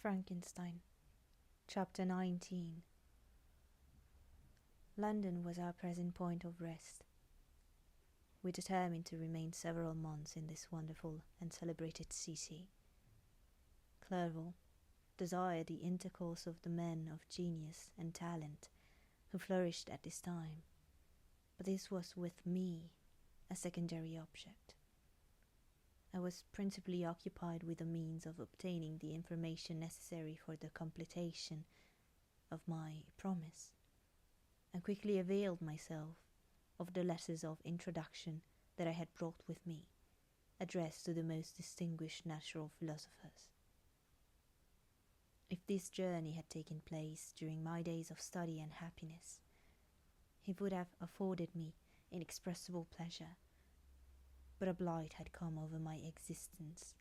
Frankenstein Chapter 19. London was our present point of rest. We determined to remain several months in this wonderful and celebrated city. Clerval desired the intercourse of the men of genius and talent who flourished at this time, but this was with me a secondary object. I was principally occupied with the means of obtaining the information necessary for the completion of my promise, and quickly availed myself of the letters of introduction that I had brought with me, addressed to the most distinguished natural philosophers. If this journey had taken place during my days of study and happiness, it would have afforded me inexpressible pleasure, but a blight had come over my existence,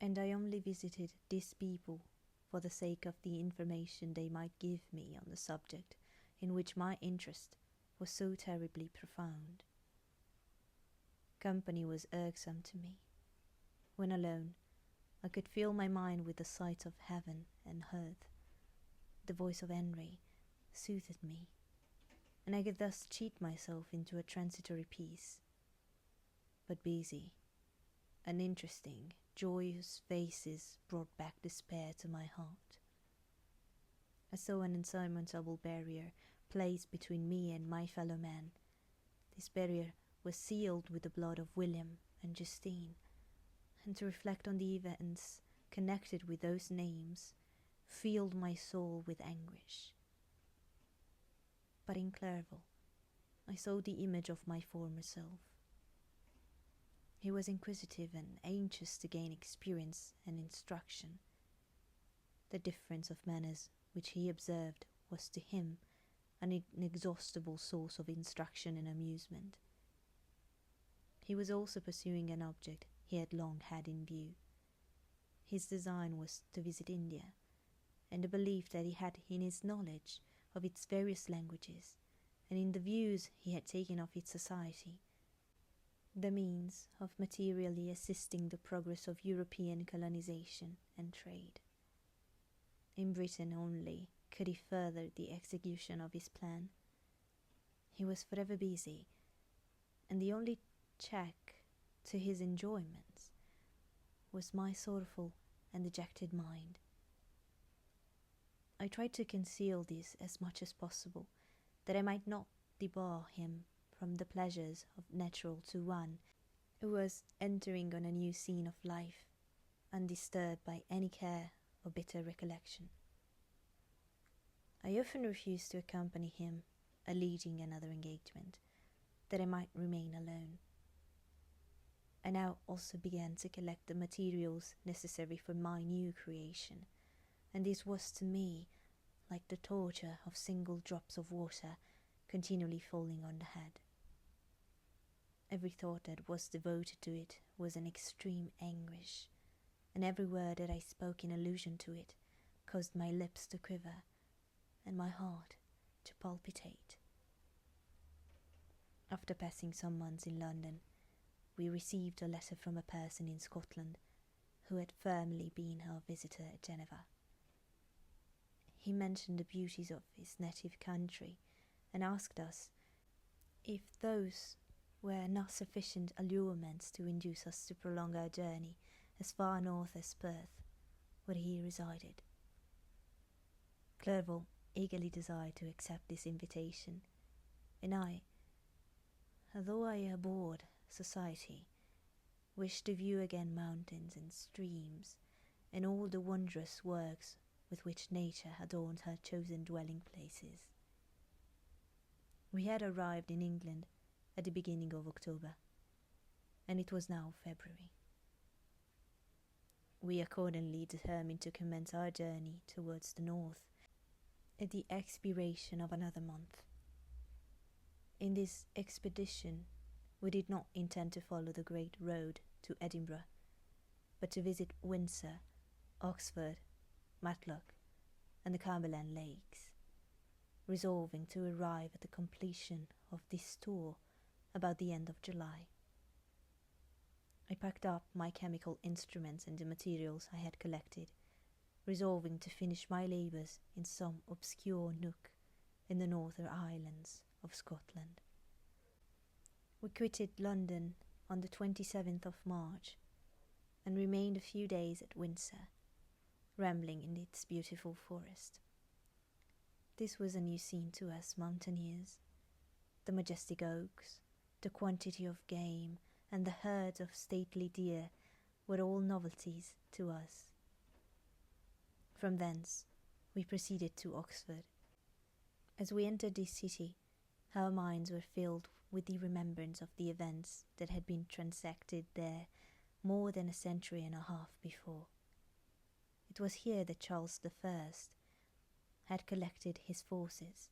and I only visited these people for the sake of the information they might give me on the subject in which my interest was so terribly profound. Company was irksome to me. When alone, I could fill my mind with the sights of heaven and earth. The voice of Henry soothed me, and I could thus cheat myself into a transitory peace. But busy, uninteresting, joyous faces brought back despair to my heart. I saw an insurmountable barrier placed between me and my fellow men. This barrier was sealed with the blood of William and Justine, and to reflect on the events connected with those names filled my soul with anguish. But in Clerval, I saw the image of my former self. He was inquisitive and anxious to gain experience and instruction. The difference of manners which he observed was to him an inexhaustible source of instruction and amusement. He was also pursuing an object he had long had in view. His design was to visit India, and the belief that he had in his knowledge of its various languages, and in the views he had taken of its society, the means of materially assisting the progress of European colonization and trade. In Britain only could he further the execution of his plan. He was forever busy, and the only check to his enjoyments was my sorrowful and dejected mind. I tried to conceal this as much as possible, that I might not debar him from the pleasures of natural to one who was entering on a new scene of life, undisturbed by any care or bitter recollection. I often refused to accompany him, alleging another engagement, that I might remain alone. I now also began to collect the materials necessary for my new creation, and this was to me like the torture of single drops of water continually falling on the head. Every thought that was devoted to it was an extreme anguish, and every word that I spoke in allusion to it caused my lips to quiver and my heart to palpitate. After passing some months in London, we received a letter from a person in Scotland who had formerly been our visitor at Geneva. He mentioned the beauties of his native country and asked us if those were not sufficient allurements to induce us to prolong our journey as far north as Perth, where he resided. Clerval eagerly desired to accept this invitation, and I, although I abhorred society, wished to view again mountains and streams, and all the wondrous works with which nature adorned her chosen dwelling places. We had arrived in England at the beginning of October, and it was now February. We accordingly determined to commence our journey towards the north at the expiration of another month. In this expedition, we did not intend to follow the great road to Edinburgh, but to visit Windsor, Oxford, Matlock, and the Cumberland Lakes, resolving to arrive at the completion of this tour about the end of July. I packed up my chemical instruments and the materials I had collected, resolving to finish my labours in some obscure nook in the Northern Highlands of Scotland. We quitted London on the 27th of March and remained a few days at Windsor, rambling in its beautiful forest. This was a new scene to us mountaineers. The majestic oaks, the quantity of game, and the herds of stately deer were all novelties to us. From thence we proceeded to Oxford. As we entered this city, our minds were filled with the remembrance of the events that had been transacted there more than a century and a half before. It was here that Charles I had collected his forces.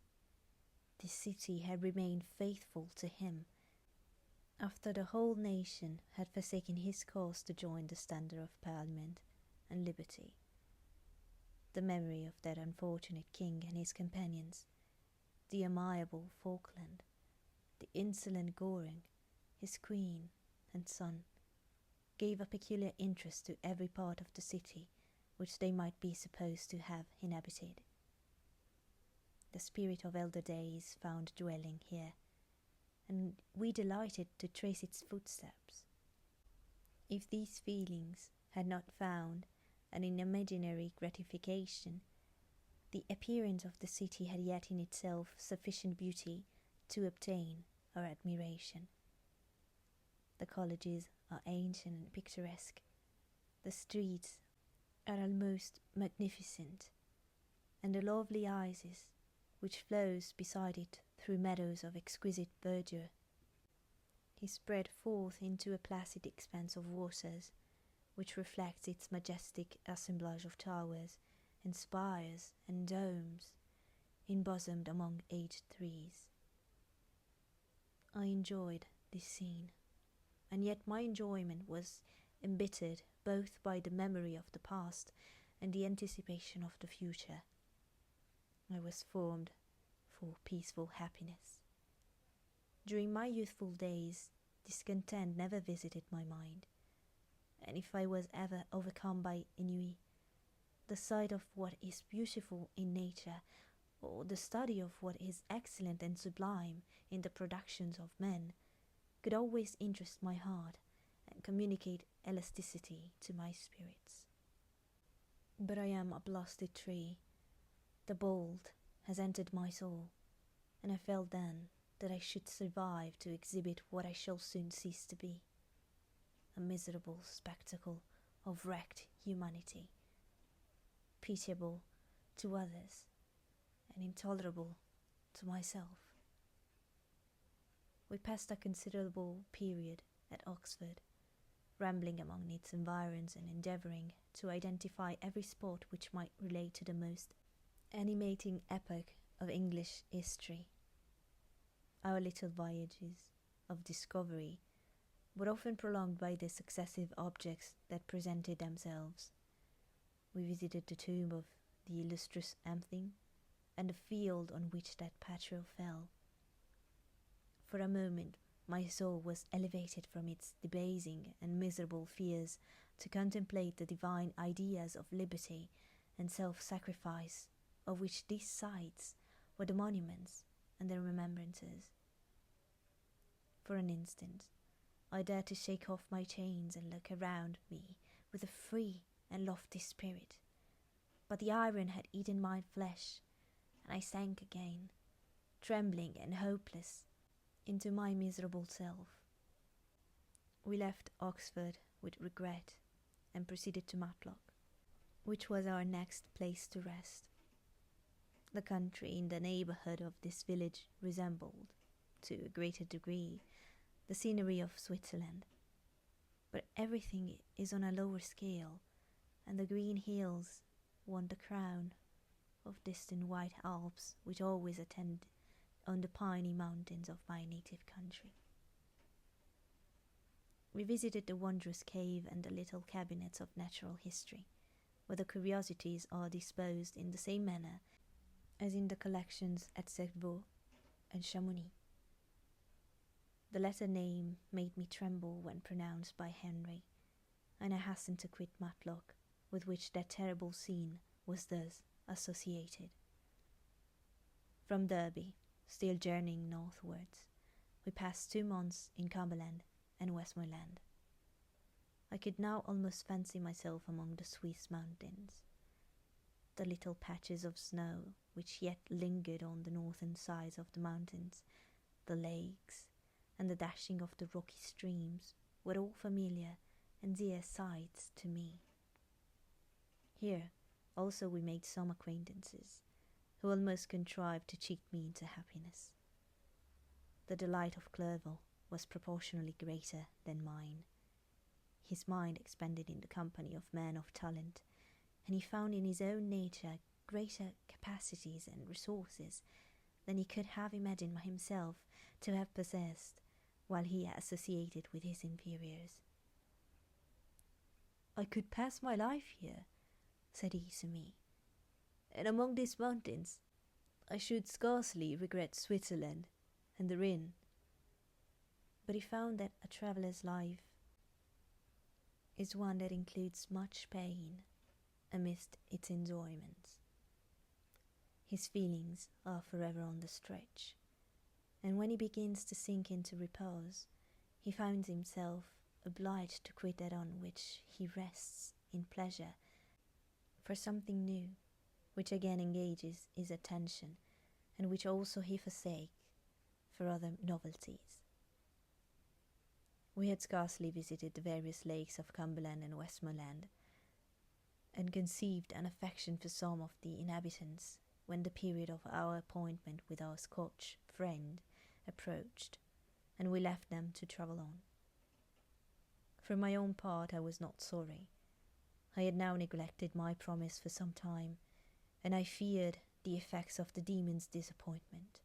This city had remained faithful to him after the whole nation had forsaken his cause to join the standard of Parliament and liberty. The memory of that unfortunate king and his companions, the amiable Falkland, the insolent Goring, his queen and son, gave a peculiar interest to every part of the city which they might be supposed to have inhabited. The spirit of elder days found dwelling here, and we delighted to trace its footsteps. If these feelings had not found an imaginary gratification, the appearance of the city had yet in itself sufficient beauty to obtain our admiration. The colleges are ancient and picturesque. The streets are almost magnificent, and the lovely Isis, which flows beside it through meadows of exquisite verdure, is spread forth into a placid expanse of waters, which reflects its majestic assemblage of towers and spires and domes, embosomed among aged trees. I enjoyed this scene, and yet my enjoyment was embittered both by the memory of the past and the anticipation of the future. I was formed for peaceful happiness. During my youthful days, discontent never visited my mind, and if I was ever overcome by ennui, the sight of what is beautiful in nature, or the study of what is excellent and sublime in the productions of men, could always interest my heart and communicate elasticity to my spirits. But I am a blasted tree. The bolt has entered my soul, and I felt then that I should survive to exhibit what I shall soon cease to be, a miserable spectacle of wrecked humanity, pitiable to others and intolerable to myself. We passed a considerable period at Oxford, rambling among its environs and endeavouring to identify every spot which might relate to the most animating epoch of English history. Our little voyages of discovery were often prolonged by the successive objects that presented themselves. We visited the tomb of the illustrious Amthing and the field on which that patriot fell. For a moment my soul was elevated from its debasing and miserable fears to contemplate the divine ideas of liberty and self-sacrifice, of which these sites were the monuments and the remembrances. For an instant I dared to shake off my chains and look around me with a free and lofty spirit, but the iron had eaten my flesh, and I sank again, trembling and hopeless, into my miserable self. We left Oxford with regret and proceeded to Matlock, which was our next place to rest. The country in the neighbourhood of this village resembled, to a greater degree, the scenery of Switzerland, but everything is on a lower scale, and the green hills won the crown of distant white Alps which always attend on the piney mountains of my native country. We visited the wondrous cave and the little cabinets of natural history, where the curiosities are disposed in the same manner as in the collections at Cerveau and Chamonix. The latter name made me tremble when pronounced by Henry, and I hastened to quit Matlock with which that terrible scene was thus associated. From Derby, still journeying northwards, we passed 2 months in Cumberland and Westmoreland. I could now almost fancy myself among the Swiss mountains. The little patches of snow which yet lingered on the northern sides of the mountains, the lakes, and the dashing of the rocky streams were all familiar and dear sights to me. Here also we made some acquaintances, who almost contrived to cheat me into happiness. The delight of Clerval was proportionally greater than mine. His mind expanded in the company of men of talent, and he found in his own nature greater capacities and resources than he could have imagined himself to have possessed while he associated with his inferiors. "I could pass my life here," said he to me, "and among these mountains I should scarcely regret Switzerland and the Rhine." But he found that a traveller's life is one that includes much pain amidst its enjoyments. His feelings are forever on the stretch, and when he begins to sink into repose, he finds himself obliged to quit that on which he rests in pleasure for something new, which again engages his attention, and which also he forsakes for other novelties. We had scarcely visited the various lakes of Cumberland and Westmoreland, and conceived an affection for some of the inhabitants, when the period of our appointment with our Scotch friend approached, and we left them to travel on. For my own part, I was not sorry. I had now neglected my promise for some time, and I feared the effects of the demon's disappointment.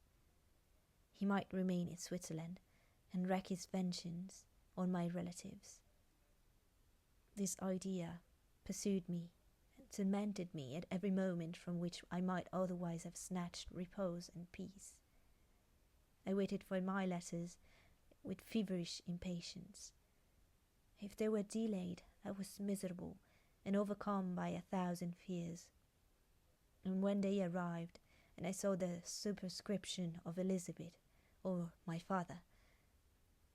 He might remain in Switzerland and wreak his vengeance on my relatives. This idea pursued me and tormented me at every moment from which I might otherwise have snatched repose and peace. I waited for my letters with feverish impatience. If they were delayed, I was miserable and overcome by 1,000 fears. And when they arrived, and I saw the superscription of Elizabeth, or my father,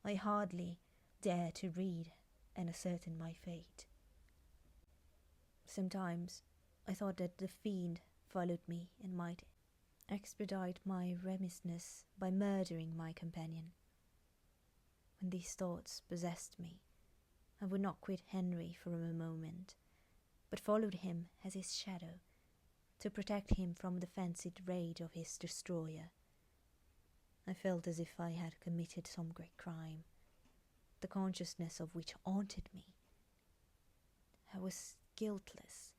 I hardly dared to read and ascertain my fate. Sometimes I thought that the fiend followed me and might expedite my remissness by murdering my companion. When these thoughts possessed me, I would not quit Henry for a moment, but followed him as his shadow, to protect him from the fancied rage of his destroyer. I felt as if I had committed some great crime, the consciousness of which haunted me. I was guiltless,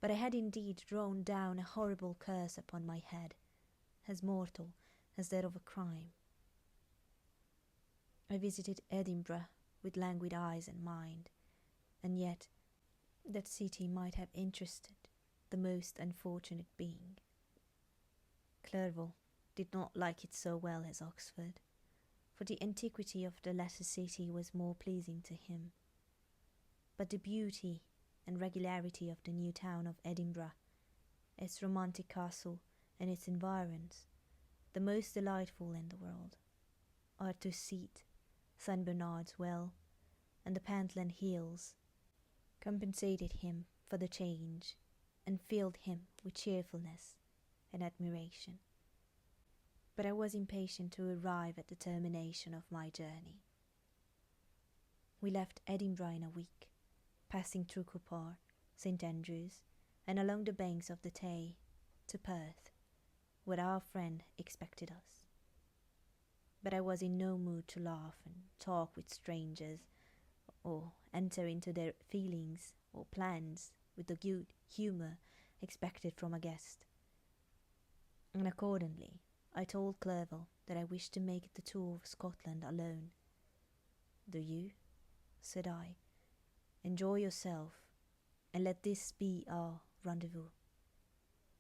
but I had indeed drawn down a horrible curse upon my head, as mortal as that of a crime. I visited Edinburgh with languid eyes and mind, and yet that city might have interested the most unfortunate being. Clerval did not like it so well as Oxford, for the antiquity of the latter city was more pleasing to him. But the beauty and regularity of the new town of Edinburgh, its romantic castle and its environs, the most delightful in the world, Arthur's Seat, St. Bernard's Well, and the Pentland Hills, compensated him for the change, and filled him with cheerfulness and admiration. But I was impatient to arrive at the termination of my journey. We left Edinburgh in a week, passing through Cupar, St. Andrews, and along the banks of the Tay to Perth, where our friend expected us. But I was in no mood to laugh and talk with strangers, or enter into their feelings or plans with the good humour expected from a guest. And accordingly, I told Clerval that I wished to make the tour of Scotland alone. "Do you?" said I. "Enjoy yourself, and let this be our rendezvous.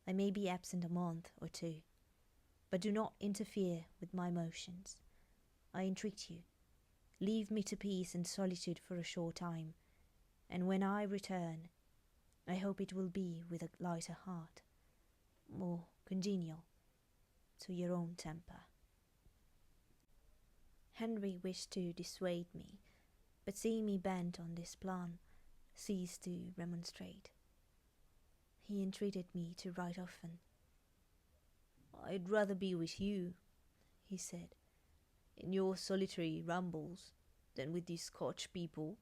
I may be absent a month or 2, but do not interfere with my motions. I entreat you, leave me to peace and solitude for a short time, and when I return, I hope it will be with a lighter heart, more congenial to your own temper." Henry wished to dissuade me, but seeing me bent on this plan, ceased to remonstrate. He entreated me to write often. "I'd rather be with you," he said, "in your solitary rambles, than with these Scotch people,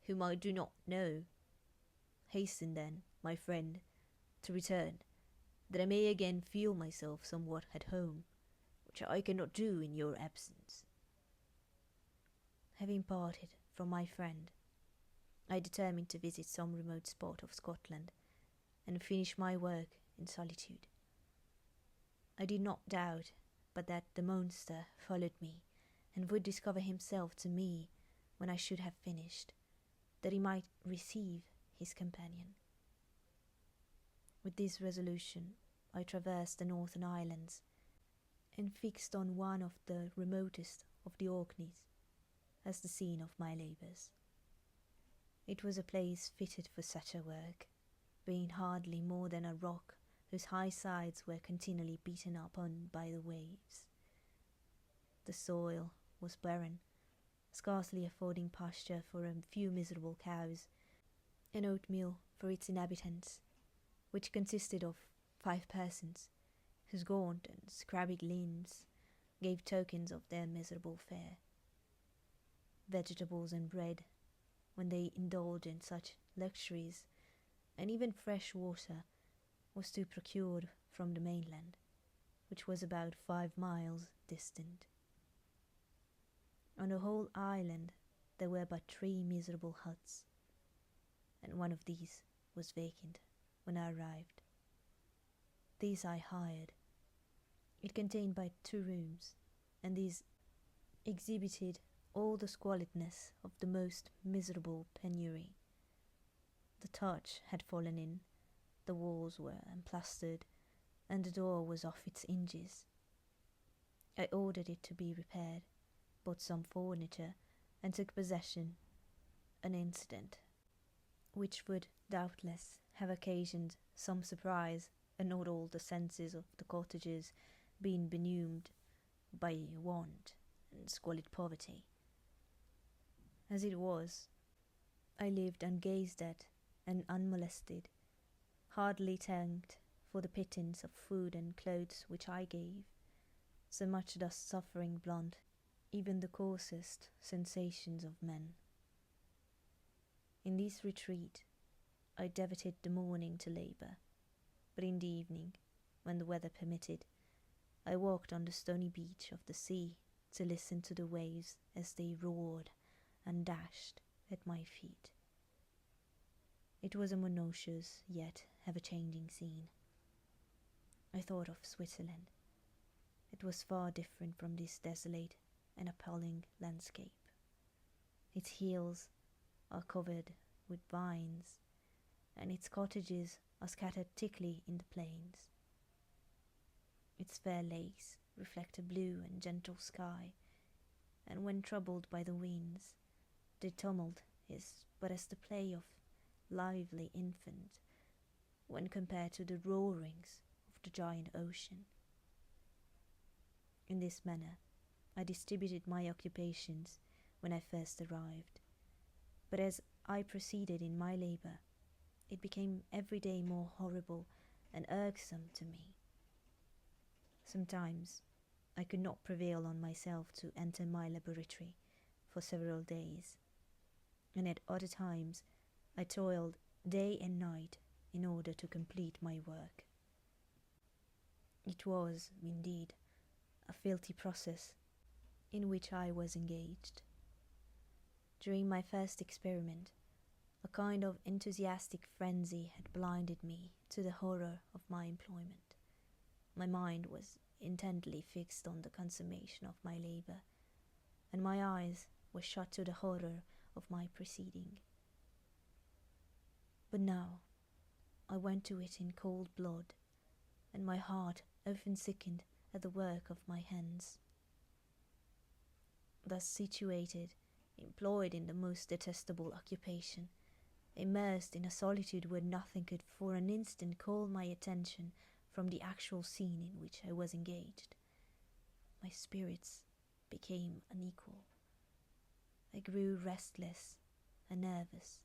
whom I do not know. Hasten then, my friend, to return, that I may again feel myself somewhat at home, which I cannot do in your absence." Having parted from my friend, I determined to visit some remote spot of Scotland, and finish my work in solitude. I did not doubt but that the monster followed me, and would discover himself to me when I should have finished, that he might receive his companion. With this resolution, I traversed the Northern Islands, and fixed on one of the remotest of the Orkneys as the scene of my labours. It was a place fitted for such a work, being hardly more than a rock whose high sides were continually beaten upon by the waves. The soil was barren, scarcely affording pasture for a few miserable cows, and oatmeal for its inhabitants, which consisted of 5 persons, whose gaunt and scraggy limbs gave tokens of their miserable fare. Vegetables and bread, when they indulged in such luxuries, and even fresh water, was to be procured from the mainland, which was about 5 miles distant. On the whole island there were but 3 miserable huts, and one of these was vacant when I arrived. These I hired. It contained but 2 rooms, and these exhibited all the squalidness of the most miserable penury. The thatch had fallen in, the walls were unplastered, and the door was off its hinges. I ordered it to be repaired, bought some furniture, and took possession, an incident which would doubtless have occasioned some surprise, and not all the senses of the cottagers being benumbed by want and squalid poverty. As it was, I lived ungazed at and unmolested, hardly thanked for the pittance of food and clothes which I gave, so much thus suffering blunt even the coarsest sensations of men. In this retreat I devoted the morning to labour, but in the evening, when the weather permitted, I walked on the stony beach of the sea to listen to the waves as they roared and dashed at my feet. It was a monotonous yet ever-changing scene. I thought of Switzerland. It was far different from this desolate and appalling landscape. Its hills are covered with vines, and its cottages are scattered thickly in the plains. Its fair lakes reflect a blue and gentle sky, and when troubled by the winds, the tumult is but as the play of lively infant when compared to the roarings of the giant ocean. In this manner I distributed my occupations when I first arrived, but as I proceeded in my labour, it became every day more horrible and irksome to me. Sometimes I could not prevail on myself to enter my laboratory for several days, and at other times I toiled day and night in order to complete my work. It was, indeed, a filthy process in which I was engaged. During my first experiment, a kind of enthusiastic frenzy had blinded me to the horror of my employment. My mind was intently fixed on the consummation of my labour, and my eyes were shut to the horror of my proceeding. But now I went to it in cold blood, and my heart often sickened at the work of my hands. Thus situated, employed in the most detestable occupation, immersed in a solitude where nothing could for an instant call my attention from the actual scene in which I was engaged. My spirits became unequal. I grew restless and nervous.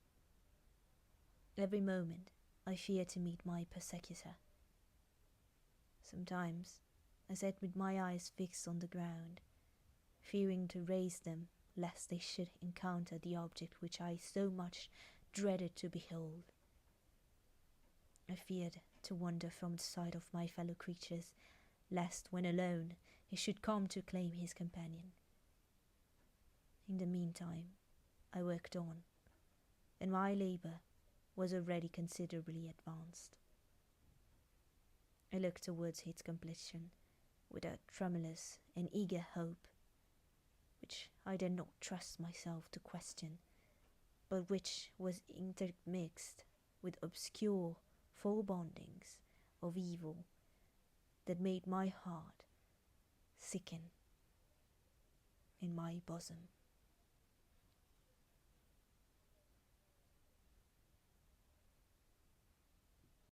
Every moment I feared to meet my persecutor. Sometimes I sat with my eyes fixed on the ground, fearing to raise them lest they should encounter the object which I so much dreaded to behold. I feared to wander from the sight of my fellow creatures, lest when alone he should come to claim his companion. In the meantime I worked on, and my labour was already considerably advanced. I looked towards its completion with a tremulous and eager hope, which I did not trust myself to question, but which was intermixed with obscure forebodings of evil that made my heart sicken in my bosom.